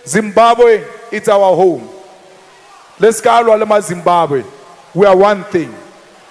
Zimbabwe, it's our home. Let's call Walema Zimbabwe. We are one thing.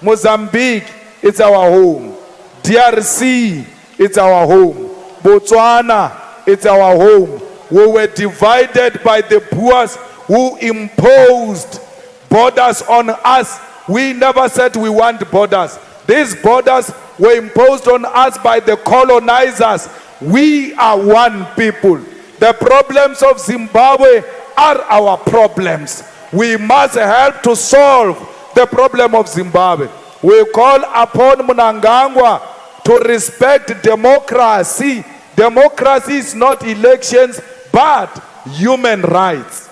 Mozambique, it's our home. DRC, it's our home. Botswana, it's our home. We were divided by the Boers who imposed borders on us. We never said we want borders. These borders were imposed on us by the colonizers. We are one people. The problems of Zimbabwe are our problems. We must help to solve the problem of Zimbabwe. We call upon Mnangagwa to respect democracy. Democracy is not elections, but human rights.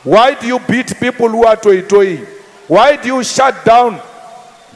Why do you beat people who are toy-toying? Why do you shut down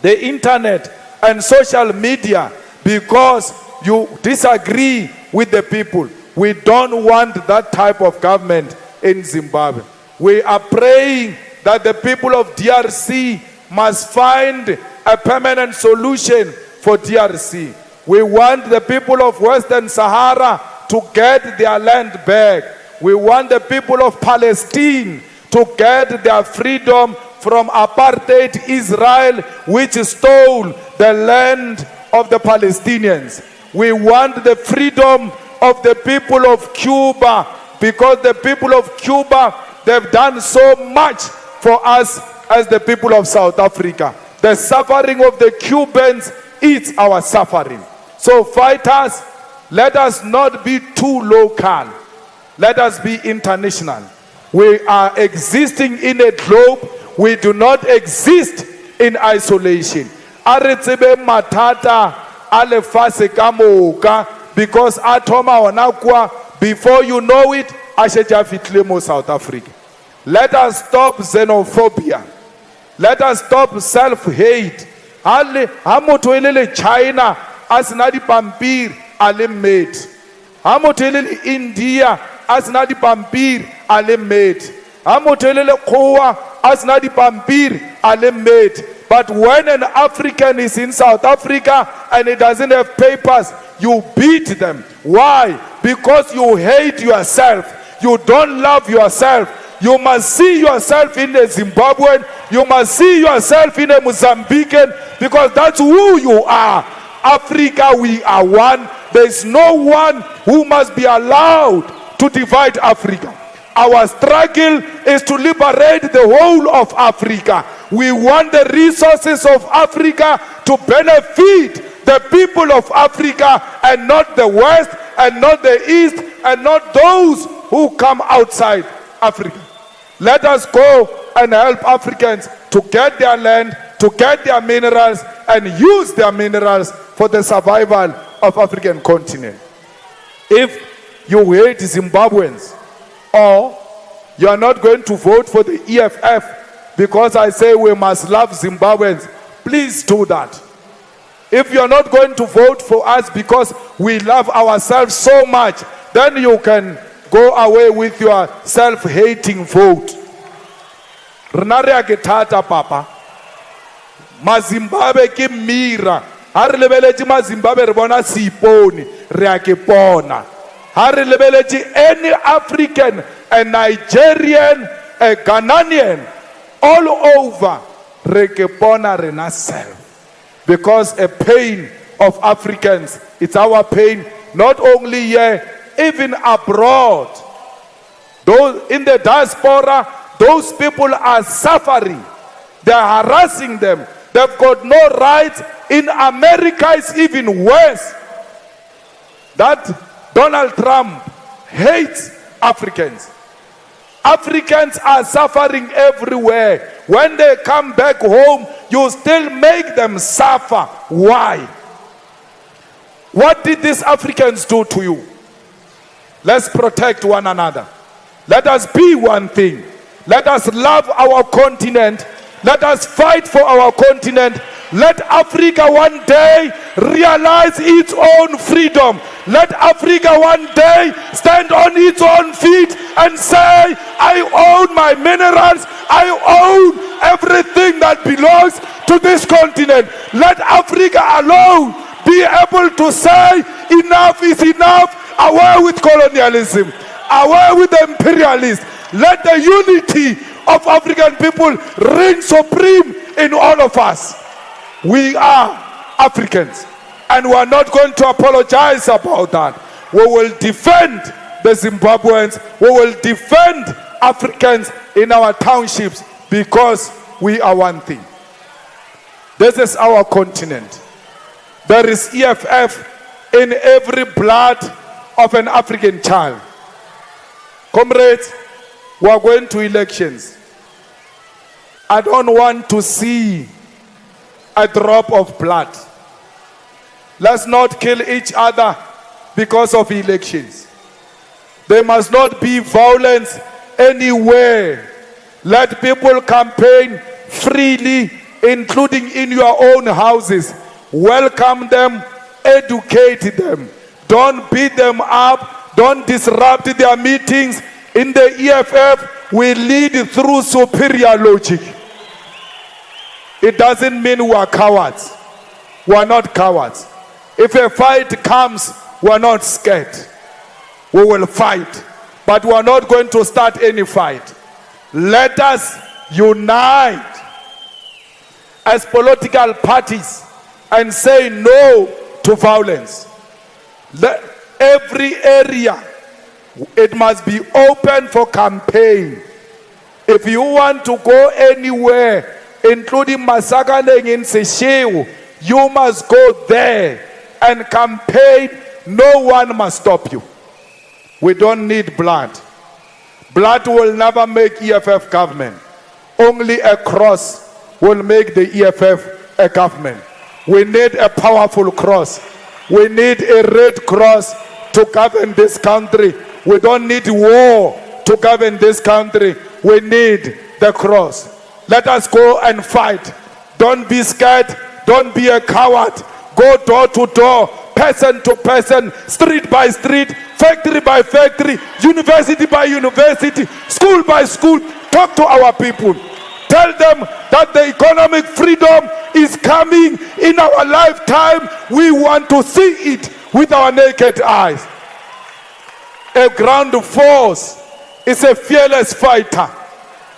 the internet and social media? Because you disagree with the people. We don't want that type of government in Zimbabwe. We are praying that the people of DRC must find a permanent solution for DRC. We want the people of Western Sahara to get their land back. We want the people of Palestine to get their freedom from apartheid Israel, which stole the land of the Palestinians. We want the freedom of the people of Cuba, because the people of Cuba, they've done so much for us as the people of South Africa. The suffering of the Cubans is our suffering. So fighters, let us not be too local. Let us be international. We are existing in a globe. We do not exist in isolation. Aretsebe matata alefase kamoka, because atoma wanakwa, before you know it, asheja fitlemo South Africa. Let us stop xenophobia. Let us stop self-hate. Hamotoelele China asinadi pampir alimate. Hamotoelele India asinadi pampir alimate. Hamotoelele Kowa asinadi pampir alimate. But when an African is in South Africa and he doesn't have papers, you beat them. Why? Because you hate yourself. You don't love yourself. You must see yourself in a Zimbabwean. You must see yourself in a Mozambican, because that's who you are. Africa, we are one. There is no one who must be allowed to divide Africa. Our struggle is to liberate the whole of Africa. We want the resources of Africa to benefit the people of Africa, and not the West, and not the East, and not those who come outside Africa. Let us go and help Africans to get their land, to get their minerals, and use their minerals for the survival of African continent. If you hate Zimbabweans, or you are not going to vote for the EFF because I say we must love Zimbabweans, please do that. If you are not going to vote for us because we love ourselves so much, then you can go away with your self-hating vote. Renare agitata papa. Mazimbabwe ki mira. Hari lebeleji Mazimbabwe ribona siponi reakipona. Hari lebeleji any African, a Nigerian, a Ghanaian, all over rekipona rena self. Because a pain of Africans, it's our pain, not only here, even abroad. Those in the diaspora, those people are suffering. They are harassing them. They've got no rights. In America, it's even worse. That Donald Trump hates Africans. Africans are suffering everywhere. When they come back home, you still make them suffer. Why? What did these Africans do to you? Let's protect one another. Let us be one thing. Let us love our continent. Let us fight for our continent. Let Africa one day realize its own freedom. Let Africa one day stand on its own feet and say, I own my minerals. I own everything that belongs to this continent. Let Africa alone be able to say, enough is enough. Away with colonialism. Away with the imperialists. Let the unity of African people reign supreme in all of us. We are Africans, and we are not going to apologize about that. We will defend the Zimbabweans. We will defend Africans in our townships because we are one thing. This is our continent. There is EFF in every blood of an African child. Comrades, we are going to elections. I don't want to see a drop of blood. Let's not kill each other because of elections. There must not be violence anywhere. Let people campaign freely, including in your own houses. Welcome them, educate them. Don't beat them up, don't disrupt their meetings. In the EFF, we lead through superior logic. It doesn't mean we are cowards. We are not cowards. If a fight comes, we are not scared. We will fight. But we are not going to start any fight. Let us unite as political parties and say no to violence. Every area, it must be open for campaign. If you want to go anywhere, including Masakaneng in Seychelles, you must go there and campaign. No one must stop you. We don't need blood. Blood will never make EFF government. Only a cross will make the EFF a government. We need a powerful cross. We need a red cross to govern this country. We don't need war to govern this country. We need the cross. Let us go and fight. Don't be scared. Don't be a coward. Go door to door, person to person, street by street, factory by factory, university by university, school by school. Talk to our people. Tell them that the economic freedom is coming in our lifetime. We want to see it with our naked eyes. A ground force is a fearless fighter.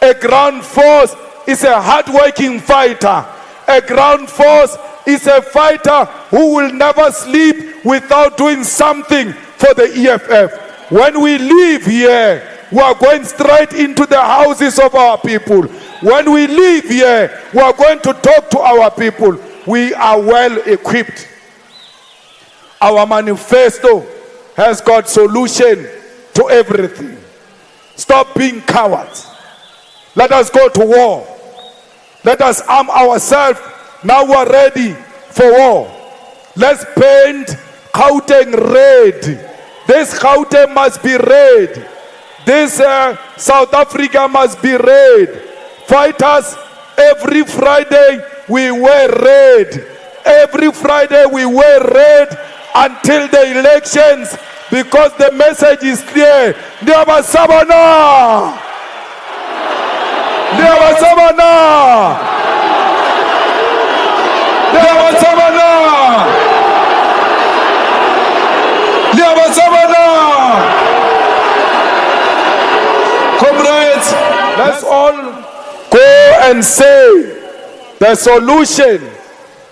A ground force is a hard-working fighter. A ground force is a fighter who will never sleep without doing something for the EFF. When we leave here, we are going straight into the houses of our people. When we leave here, we are going to talk to our people. We are well equipped. Our manifesto has got solution to everything. Stop being cowards. Let us go to war. Let us arm ourselves. Now we are ready for war. Let's paint Gauteng red. This Gauteng must be red. This South Africa must be red. Fighters, every Friday we wear red. Every Friday we wear red until the elections, because the message is clear. Ndiyabasabana! Ndiyabasabana! Ndiyabasabana! Ndiyabasabana! Comrades, let's all go and say the solution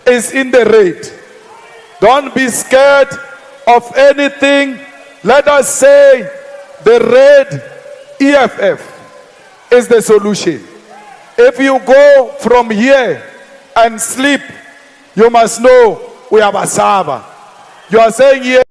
is in the red. Don't be scared of anything. Let us say the red EFF is the solution. If you go from here and sleep, you must know we have a Basaba. You are saying here